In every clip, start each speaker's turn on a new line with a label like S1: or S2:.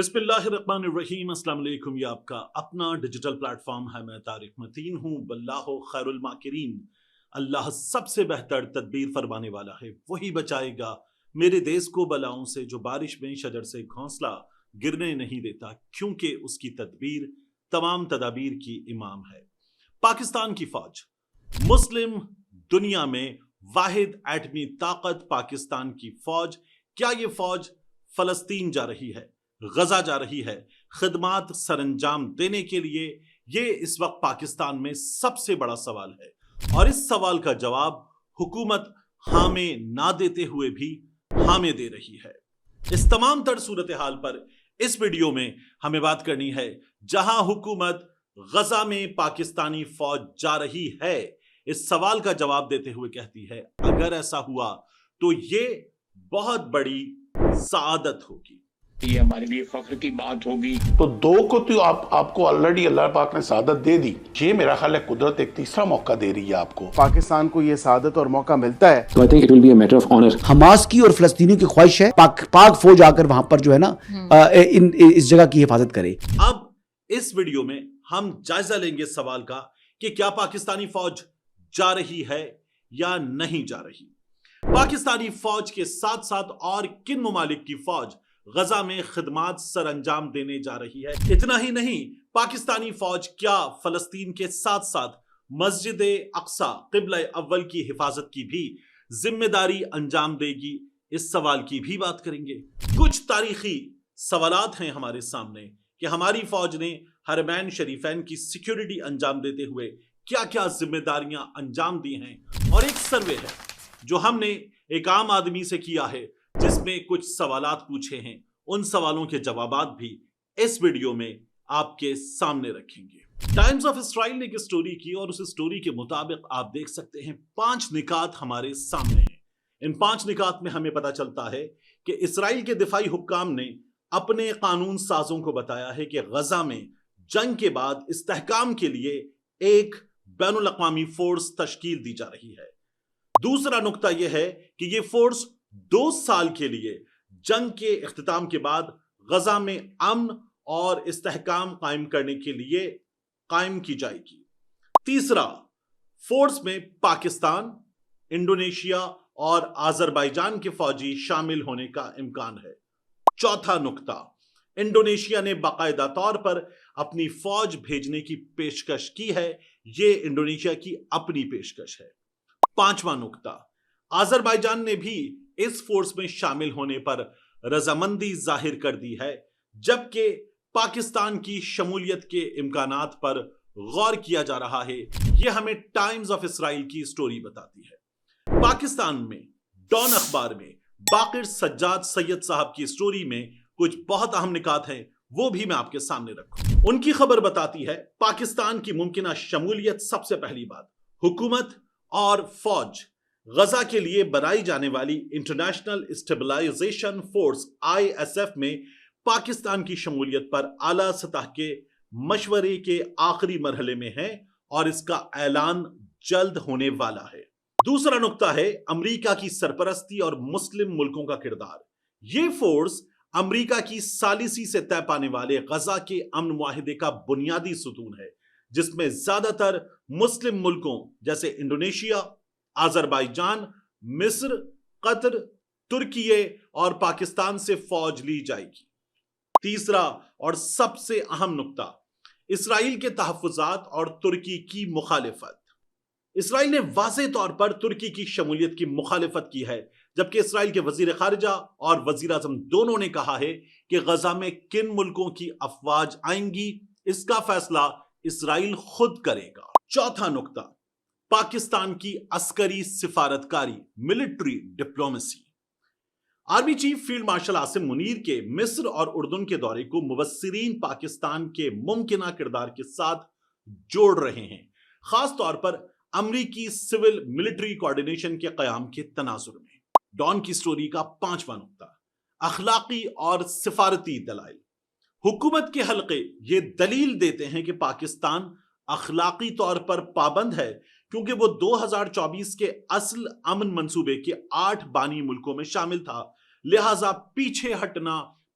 S1: بسم اللہ الرحمن الرحیم۔ السلام علیکم۔ یہ آپ کا اپنا ڈیجیٹل پلیٹ فارم ہے۔ میں طارق متین ہوں۔ واللہ خیر الماکرین۔ اللہ سب سے بہتر تدبیر فرمانے والا ہے۔ وہی بچائے گا میرے دیس کو بلاؤں سے، جو بارش میں شجر سے گھونسلہ گرنے نہیں دیتا، کیونکہ اس کی تدبیر تمام تدابیر کی امام ہے۔ پاکستان کی فوج مسلم دنیا میں واحد ایٹمی طاقت پاکستان کی فوج۔ کیا یہ فوج فلسطین جا رہی ہے، غزہ جا رہی ہے خدمات سر انجام دینے کے لیے؟ یہ اس وقت پاکستان میں سب سے بڑا سوال ہے، اور اس سوال کا جواب حکومت ہاں میں نہ دیتے ہوئے بھی ہاں میں دے رہی ہے۔ اس تمام تر صورتحال پر اس ویڈیو میں ہمیں بات کرنی ہے۔ جہاں حکومت غزہ میں پاکستانی فوج جا رہی ہے، اس سوال کا جواب دیتے ہوئے کہتی ہے اگر ایسا ہوا تو یہ بہت بڑی سعادت ہوگی،
S2: یہ ہمارے لیے فخر کی بات ہوگی۔
S3: تو دو کو تو آپ کو آلریڈی اللہ پاک نے سعادت دے دی۔ یہ میرا خیال ہے قدرت ایک تیسرا موقع دے رہی ہے آپ کو۔
S4: پاکستان کو یہ سعادت اور موقع ملتا ہے۔
S5: So I think it will be a matter of honor.
S4: Hamas کی اور فلسطینیوں کی خواہش ہے پاک فوج آ کر وہاں پر جو ہے نا اس جگہ کی حفاظت کرے۔
S1: اب اس ویڈیو میں ہم جائزہ لیں گے سوال کا کہ کیا پاکستانی فوج جا رہی ہے یا نہیں جا رہی۔ پاکستانی فوج کے ساتھ ساتھ اور کن ممالک کی فوج غزہ میں خدمات سر انجام دینے جا رہی ہے؟ اتنا ہی نہیں، پاکستانی فوج کیا فلسطین کے ساتھ ساتھ مسجد اقصی قبلہ اول کی حفاظت کی بھی ذمہ داری انجام دے گی؟ اس سوال کی بھی بات کریں گے۔ کچھ تاریخی سوالات ہیں ہمارے سامنے کہ ہماری فوج نے حرمین شریفین کی سیکیورٹی انجام دیتے ہوئے کیا کیا ذمہ داریاں انجام دی ہیں، اور ایک سروے ہے جو ہم نے ایک عام آدمی سے کیا ہے جس میں کچھ سوالات پوچھے ہیں۔ ان سوالوں کے جوابات بھی اس ویڈیو میں آپ کے سامنے رکھیں گے۔ ٹائمز آف اسرائیل نے ایک اسٹوری کی، اور اس اسٹوری کے مطابق آپ دیکھ سکتے ہیں 5 نکات ہمارے سامنے ہیں۔ ان 5 نکات میں ہمیں پتا چلتا ہے کہ اسرائیل کے دفاعی حکام نے اپنے قانون سازوں کو بتایا ہے کہ غزہ میں جنگ کے بعد استحکام کے لیے ایک بین الاقوامی فورس تشکیل دی جا رہی ہے۔ دوسرا نقطہ یہ ہے کہ یہ فورس 2 سال کے لیے جنگ کے اختتام کے بعد غزہ میں امن اور استحکام قائم کرنے کے لیے قائم کی جائے گی۔ تیسرا، فورس میں پاکستان، انڈونیشیا اور آذربائیجان کے فوجی شامل ہونے کا امکان ہے۔ چوتھا نقطہ، انڈونیشیا نے باقاعدہ طور پر اپنی فوج بھیجنے کی پیشکش کی ہے۔ یہ انڈونیشیا کی اپنی پیشکش ہے۔ پانچواں نقطہ، آذربائیجان نے بھی اس فورس میں شامل ہونے پر رضامندی ظاہر کر دی ہے، جبکہ پاکستان کی شمولیت کے امکانات پر غور کیا جا رہا ہے۔ یہ ہمیں ٹائمز آف اسرائیل کی سٹوری بتاتی ہے۔ پاکستان میں ڈان اخبار میں باقر سجاد سید صاحب کی سٹوری میں کچھ بہت اہم نکات ہیں، وہ بھی میں آپ کے سامنے رکھوں۔ ان کی خبر بتاتی ہے پاکستان کی ممکنہ شمولیت۔ سب سے پہلی بات، حکومت اور فوج غزہ کے لیے بنائی جانے والی انٹرنیشنل اسٹیبلائزیشن فورس ISF میں پاکستان کی شمولیت پر اعلیٰ سطح کے مشورے کے آخری مرحلے میں ہے، اور اس کا اعلان جلد ہونے والا ہے۔ دوسرا نقطہ ہے امریکہ کی سرپرستی اور مسلم ملکوں کا کردار۔ یہ فورس امریکہ کی ثالثی سے طے پانے والے غزہ کے امن معاہدے کا بنیادی ستون ہے، جس میں زیادہ تر مسلم ملکوں جیسے انڈونیشیا، آذربائیجان، مصر، قطر، ترکیے اور پاکستان سے فوج لی جائے گی۔ تیسرا اور سب سے اہم نقطہ، اسرائیل کے تحفظات اور ترکی کی مخالفت۔ اسرائیل نے واضح طور پر ترکی کی شمولیت کی مخالفت کی ہے، جبکہ اسرائیل کے وزیر خارجہ اور وزیر اعظم دونوں نے کہا ہے کہ غزہ میں کن ملکوں کی افواج آئیں گی، اس کا فیصلہ اسرائیل خود کرے گا۔ چوتھا نقطہ، پاکستان کی عسکری سفارتکاری، military diplomacy. Army chief field marshal Asim Munir کے مصر اور اردن کے دورے کو مبصرین پاکستان کے ممکنہ کردار کے ساتھ جوڑ رہے ہیں، خاص طور پر امریکی سول ملٹری کوارڈینیشن کے قیام کے تناظر میں۔ ڈان کی سٹوری کا 5واں نقطہ، اخلاقی اور سفارتی دلائل۔ حکومت کے حلقے یہ دلیل دیتے ہیں کہ پاکستان اخلاقی طور پر پابند ہے، کیونکہ وہ 2024 کے اصل امن منصوبے کے 8 بانی ملکوں میں شامل تھا، لہٰذا پیچھے ہٹنا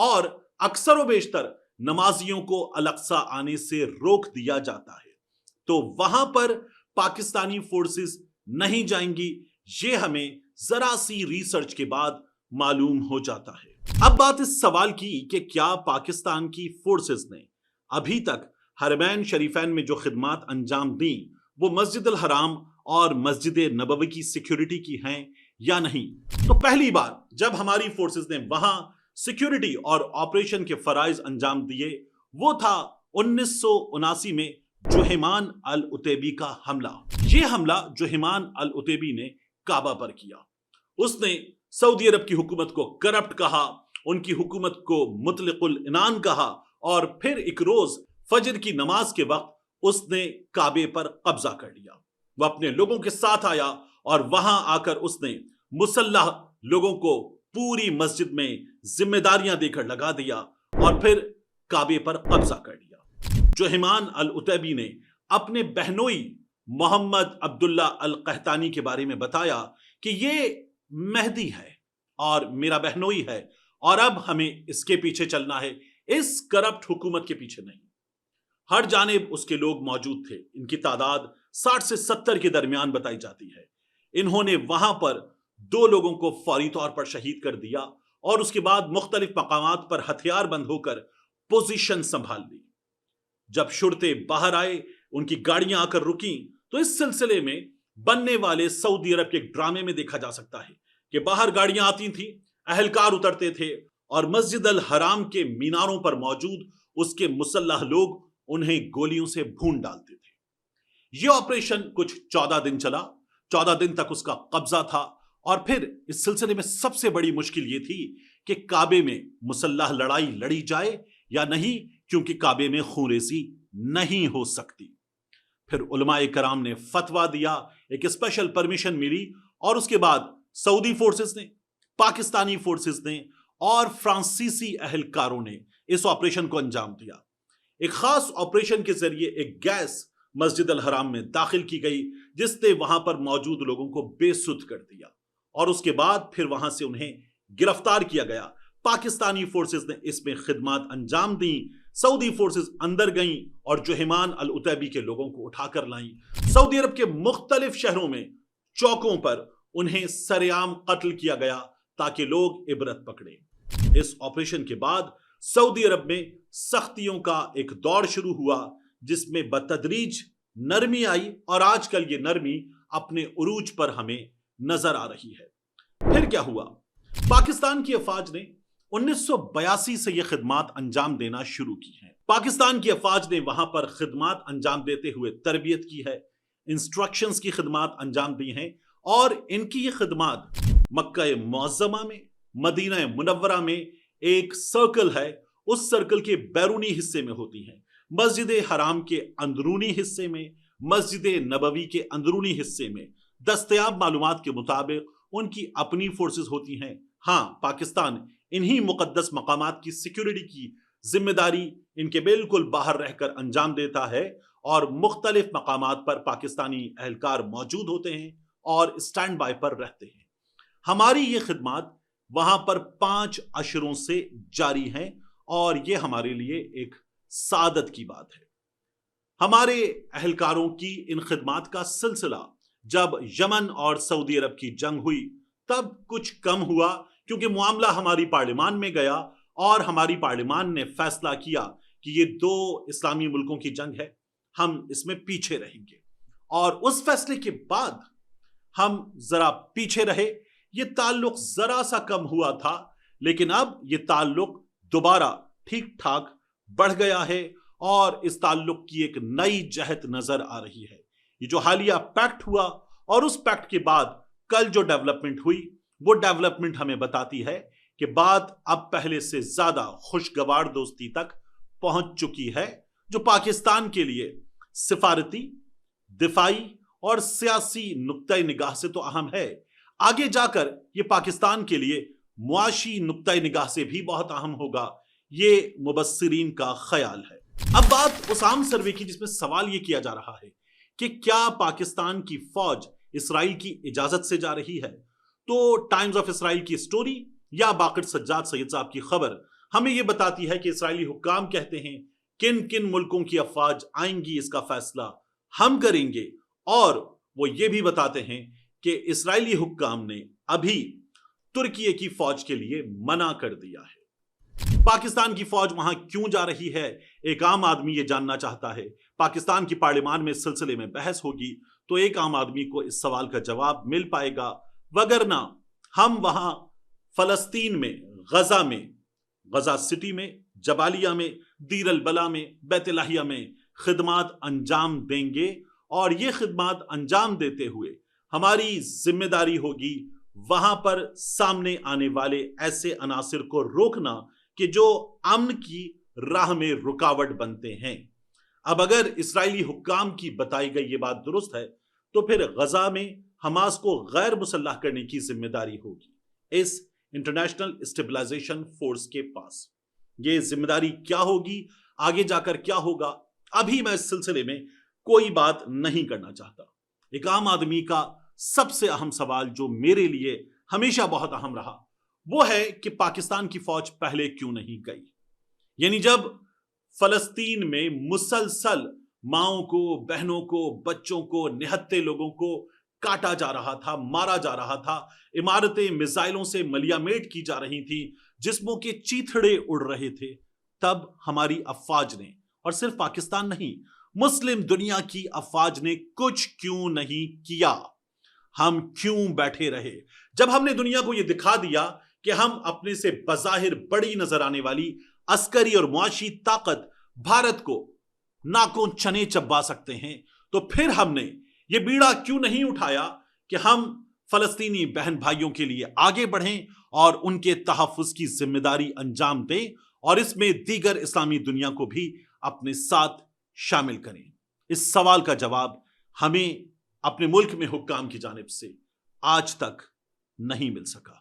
S1: اور اکثر و بیشتر نمازیوں کو الاقصی آنے سے روک دیا جاتا ہے، تو وہاں پر پاکستانی فورسز نہیں جائیں گی، یہ ہمیں ذرا سی ریسرچ کے بعد معلوم ہو جاتا ہے۔ اب بات اس سوال کی کہ کیا پاکستان کی فورسز نے ابھی تک حرمین شریفین میں جو خدمات انجام دیں وہ مسجد الحرام اور مسجد نبوی کی سیکیورٹی کی ہیں یا نہیں؟ تو پہلی بار جب ہماری فورسز نے وہاں سیکیورٹی اور آپریشن کے فرائض انجام دیے وہ تھا 1979 میں جوہیمان العتیبی کا حملہ۔ یہ حملہ جوہیمان العتیبی نے کعبہ پر کیا۔ اس نے سعودی عرب کی حکومت کو کرپٹ کہا، ان کی حکومت کو مطلق العنان کہا، اور پھر ایک روز فجر کی نماز کے وقت اس نے کعبے پر قبضہ کر لیا۔ وہ اپنے لوگوں کے ساتھ آیا اور وہاں آ کر اس نے مسلح لوگوں کو پوری مسجد میں ذمہ داریاں دے کر لگا دیا اور پھر کعبے پر قبضہ کر لیا۔ جوہیمان العتیبی نے اپنے بہنوئی محمد عبداللہ القحطانی کے بارے میں بتایا کہ یہ مہدی ہے اور میرا بہنوئی ہے، اور اب ہمیں اس کے پیچھے چلنا ہے، اس کرپٹ حکومت کے پیچھے نہیں۔ ہر جانب اس کے لوگ موجود تھے، ان کی تعداد 60 سے 70 کے درمیان بتائی جاتی ہے۔ انہوں نے وہاں پر 2 لوگوں کو فوری طور پر شہید کر دیا اور اس کے بعد مختلف مقامات پر ہتھیار بند ہو کر پوزیشن سنبھال لی۔ جب شرطے باہر آئے، ان کی گاڑیاں آ کر رکیں، تو اس سلسلے میں بننے والے سعودی عرب کے ایک ڈرامے میں دیکھا جا سکتا ہے کہ باہر گاڑیاں آتی تھیں، اہلکار اترتے تھے اور مسجد الحرام کے میناروں پر موجود اس کے مسلح لوگ انہیں گولیوں سے بھون ڈالتے تھے۔ یہ آپریشن کچھ 14 دن چلا، 14 دن تک اس کا قبضہ تھا، اور پھر اس سلسلے میں سب سے بڑی مشکل یہ تھی کہ کعبے میں مسلح لڑائی لڑی جائے یا نہیں، کیونکہ کعبے میں خونریزی نہیں ہو سکتی۔ پھر علماء کرام نے فتویٰ دیا، ایک اسپیشل پرمیشن ملی، اور اس کے بعد سعودی فورسز نے، پاکستانی فورسز نے اور فرانسیسی اہلکاروں نے اس آپریشن کو انجام دیا۔ ایک خاص آپریشن کے ذریعے ایک گیس مسجد الحرام میں داخل کی گئی جس نے وہاں پر موجود لوگوں کو بے سدھ کر دیا، اور اس کے بعد پھر وہاں سے انہیں گرفتار کیا گیا۔ پاکستانی فورسز نے اس میں خدمات انجام دیں، سعودی فورسز اندر گئیں اور جوہیمان العتیبی کے لوگوں کو اٹھا کر لائیں۔ سعودی عرب کے مختلف شہروں میں چوکوں پر انہیں سرعام قتل کیا گیا تاکہ لوگ عبرت پکڑیں۔ اس آپریشن کے بعد سعودی عرب میں سختیوں کا ایک دور شروع ہوا جس میں بتدریج نرمی آئی، اور آج کل یہ نرمی اپنے عروج پر ہمیں نظر آ رہی ہے۔ پھر کیا ہوا؟ پاکستان کی افواج نے 1982 سے یہ خدمات انجام دینا شروع کی ہیں۔ پاکستان کی افواج نے وہاں پر خدمات انجام دیتے ہوئے تربیت کی ہے، انسٹرکشنز کی خدمات انجام دی ہیں، اور ان کی یہ خدمات مکہ معظمہ میں، مدینہ منورہ میں ایک سرکل ہے، اس سرکل کے بیرونی حصے میں ہوتی ہیں۔ مسجد حرام کے اندرونی حصے میں، مسجد نبوی کے اندرونی حصے میں دستیاب معلومات کے مطابق ان کی اپنی فورسز ہوتی ہیں۔ ہاں، پاکستان انہی مقدس مقامات کی سیکیورٹی کی ذمہ داری ان کے بالکل باہر رہ کر انجام دیتا ہے، اور مختلف مقامات پر پاکستانی اہلکار موجود ہوتے ہیں اور اسٹینڈ بائی پر رہتے ہیں۔ ہماری یہ خدمات وہاں پر 5 اشروں سے جاری ہیں، اور یہ ہمارے لیے ایک سعادت کی بات ہے۔ ہمارے اہلکاروں کی ان خدمات کا سلسلہ جب یمن اور سعودی عرب کی جنگ ہوئی تب کچھ کم ہوا، کیونکہ معاملہ ہماری پارلیمان میں گیا اور ہماری پارلیمان نے فیصلہ کیا کہ یہ 2 اسلامی ملکوں کی جنگ ہے، ہم اس میں پیچھے رہیں گے، اور اس فیصلے کے بعد ہم ذرا پیچھے رہے۔ یہ تعلق ذرا سا کم ہوا تھا، لیکن اب یہ تعلق دوبارہ ٹھیک ٹھاک بڑھ گیا ہے، اور اس تعلق کی ایک نئی جہت نظر آ رہی ہے۔ یہ جو حالیہ پیکٹ ہوا اور اس پیکٹ کے بعد کل جو ڈیولپمنٹ ہوئی، وہ ڈیولپمنٹ ہمیں بتاتی ہے کہ بات اب پہلے سے زیادہ خوشگوار دوستی تک پہنچ چکی ہے، جو پاکستان کے لیے سفارتی، دفاعی اور سیاسی نقطۂ نگاہ سے تو اہم ہے، آگے جا کر یہ پاکستان کے لیے معاشی نقطۂ نگاہ سے بھی بہت اہم ہوگا، یہ مبصرین کا خیال ہے۔ اب بات اس عام سروے کی جس میں سوال یہ کیا جا رہا ہے کہ کیا پاکستان کی فوج اسرائیل کی اجازت سے جا رہی ہے؟ تو ٹائمز آف اسرائیل کی سٹوری یا باقر سجاد سید صاحب کی خبر ہمیں یہ بتاتی ہے کہ اسرائیلی حکام کہتے ہیں کن کن ملکوں کی افواج آئیں گی اس کا فیصلہ ہم کریں گے، اور وہ یہ بھی بتاتے ہیں کہ اسرائیلی حکام نے ابھی ترکی کی فوج کے لیے منع کر دیا ہے۔ پاکستان کی فوج وہاں کیوں جا رہی ہے؟ ایک عام آدمی یہ جاننا چاہتا ہے۔ پاکستان کی پارلیمان میں اس سلسلے میں بحث ہوگی تو ایک عام آدمی کو اس سوال کا جواب مل پائے گا، وگرنہ ہم وہاں فلسطین میں، غزہ سٹی میں، جبالیہ میں، دیر البلا میں، بیت لاہیہ میں خدمات انجام دیں گے، اور یہ خدمات انجام دیتے ہوئے ہماری ذمہ داری ہوگی وہاں پر سامنے آنے والے ایسے عناصر کو روکنا کہ جو امن کی راہ میں رکاوٹ بنتے ہیں۔ اب اگر اسرائیلی حکام کی بتائی گئی یہ بات درست ہے تو پھر غزہ میں حماس کو غیر مسلح کرنے کی ذمہ داری ہوگی اس انٹرنیشنل اسٹیبلائزیشن فورس کے پاس۔ یہ ذمہ داری کیا ہوگی، آگے جا کر کیا ہوگا، ابھی میں اس سلسلے میں کوئی بات نہیں کرنا چاہتا۔ ایک عام آدمی کا سب سے اہم سوال جو میرے لیے ہمیشہ بہت اہم رہا وہ ہے کہ پاکستان کی فوج پہلے کیوں نہیں گئی؟ یعنی جب فلسطین میں مسلسل ماؤں کو، بہنوں کو، بچوں کو، نہتے لوگوں کو کاٹا جا رہا تھا، مارا جا رہا تھا، عمارتیں میزائلوں سے ملیامیٹ کی جا رہی تھیں، جسموں کے چیتھڑے اڑ رہے تھے، تب ہماری افواج نے، اور صرف پاکستان نہیں، مسلم دنیا کی افواج نے کچھ کیوں نہیں کیا؟ ہم کیوں بیٹھے رہے جب ہم نے دنیا کو یہ دکھا دیا کہ ہم اپنے سے بظاہر بڑی نظر آنے والی عسکری اور معاشی طاقت بھارت کو ناکوں چنے چبا سکتے ہیں؟ تو پھر ہم نے یہ بیڑا کیوں نہیں اٹھایا کہ ہم فلسطینی بہن بھائیوں کے لیے آگے بڑھیں اور ان کے تحفظ کی ذمہ داری انجام دیں، اور اس میں دیگر اسلامی دنیا کو بھی اپنے ساتھ شامل کریں؟ اس سوال کا جواب ہمیں اپنے ملک میں حکام کی جانب سے آج تک نہیں مل سکا۔